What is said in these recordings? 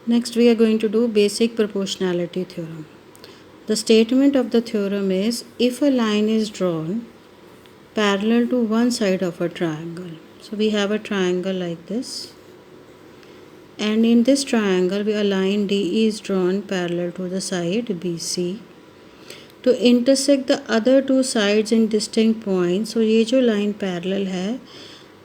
Next we are going to do basic proportionality theorem. The statement of the theorem is if a line is drawn parallel to one side of a triangle. So we have a triangle like this, and in this triangle a line DE is drawn parallel to the side BC to intersect the other two sides in distinct points. So ये जो line parallel है,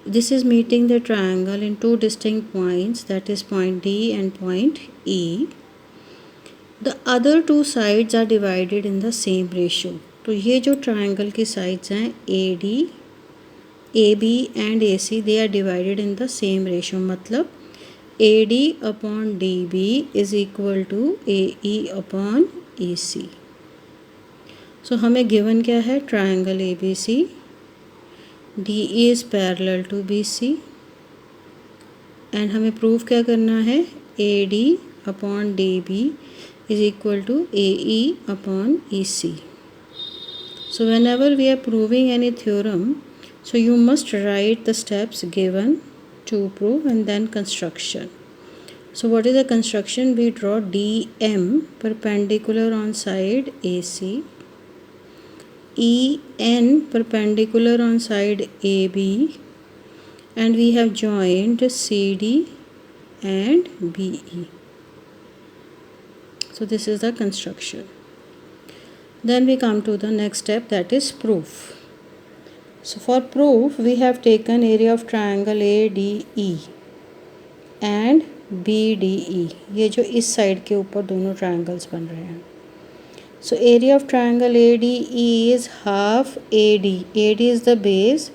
this is meeting the triangle in two distinct points, that is point D and point E. The other two sides are divided in the same ratio. तो ये जो triangle की sides हैं AD, AB and AC, they are divided in the same ratio. मतलब AD upon DB is equal to AE upon EC. So हमें given क्या है, triangle ABC, DE is parallel to BC, and हमें prove क्या करना है, AD upon DB is equal to AE upon EC. So whenever we are proving any theorem, so you must write the steps given to prove and then construction. So what is the construction? We draw DM perpendicular on side AC, EN perpendicular on side AB, and we have joined CD and BE. So this is the construction. Then we come to the next step, that is proof. So for proof we have taken area of triangle ADE and BDE, ये जो इस side के ऊपर दोनों triangles बन रहे हैं. So area of triangle ADE is half AD. AD is the base,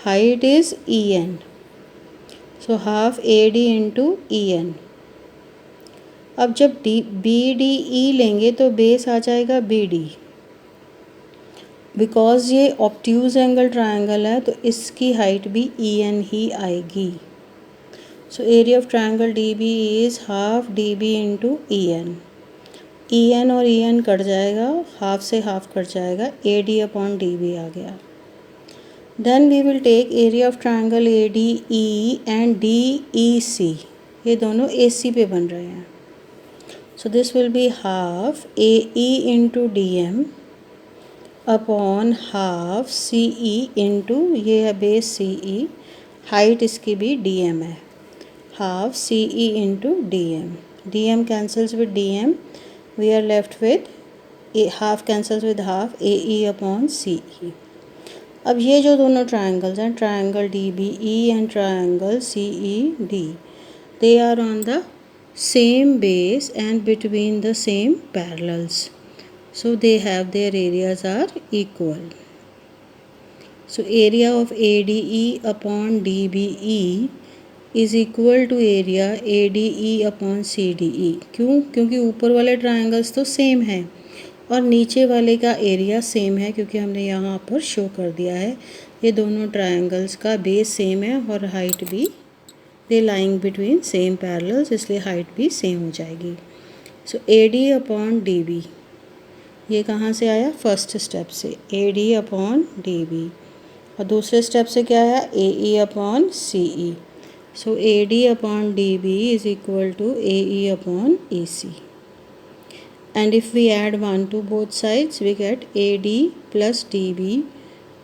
height is EN. So half AD into EN. अब जब BDE लेंगे तो बेस आ जाएगा BD. बिकॉज ये ऑब्ट्यूज एंगल ट्रायंगल है तो इसकी हाइट भी EN ही आएगी. So area of triangle DB is half DB into EN और EN कट जाएगा, हाफ से हाफ कट जाएगा, AD अपॉन DB आ गया. Then we will take area of triangle ADE and DEC, ये दोनों AC पे बन रहे हैं. So this will be half AE into DM upon half CE into, ये है बेस CE, हाइट इसकी भी DM है, half CE into DM. DM cancels with DM, we are left with half cancels with half AE upon CE. अब ये जो दोनों triangles हैं, triangle DBE and triangle CED, they are on the same base and between the same parallels. So they have their areas are equal. So area of ADE upon DBE is equal to area ADE upon CDE. क्यों? क्योंकि ऊपर वाले triangles तो same हैं और नीचे वाले का एरिया सेम है, क्योंकि हमने यहाँ पर शो कर दिया है ये दोनों ट्रायंगल्स का बेस सेम है और हाइट भी, दे लाइंग बिटवीन सेम पैरेलल्स, इसलिए हाइट भी सेम हो जाएगी. सो AD अपॉन DB, ये कहाँ से आया, फर्स्ट स्टेप से AD अपॉन DB, और दूसरे स्टेप से क्या आया, AE upon CE. So AD upon DB is equal to AE upon AC. And if we add 1 to both sides, we get AD plus DB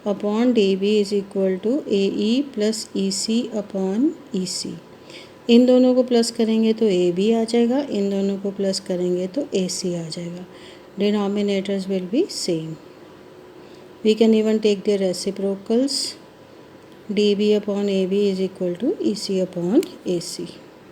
upon DB is equal to AE plus EC upon EC. इन दोनों को plus करेंगे तो AB आ जाएगा, इन दोनों को plus करेंगे तो AC आ जाएगा. Denominators will be same. We can even take their reciprocals. DB upon AB is equal to EC upon AC.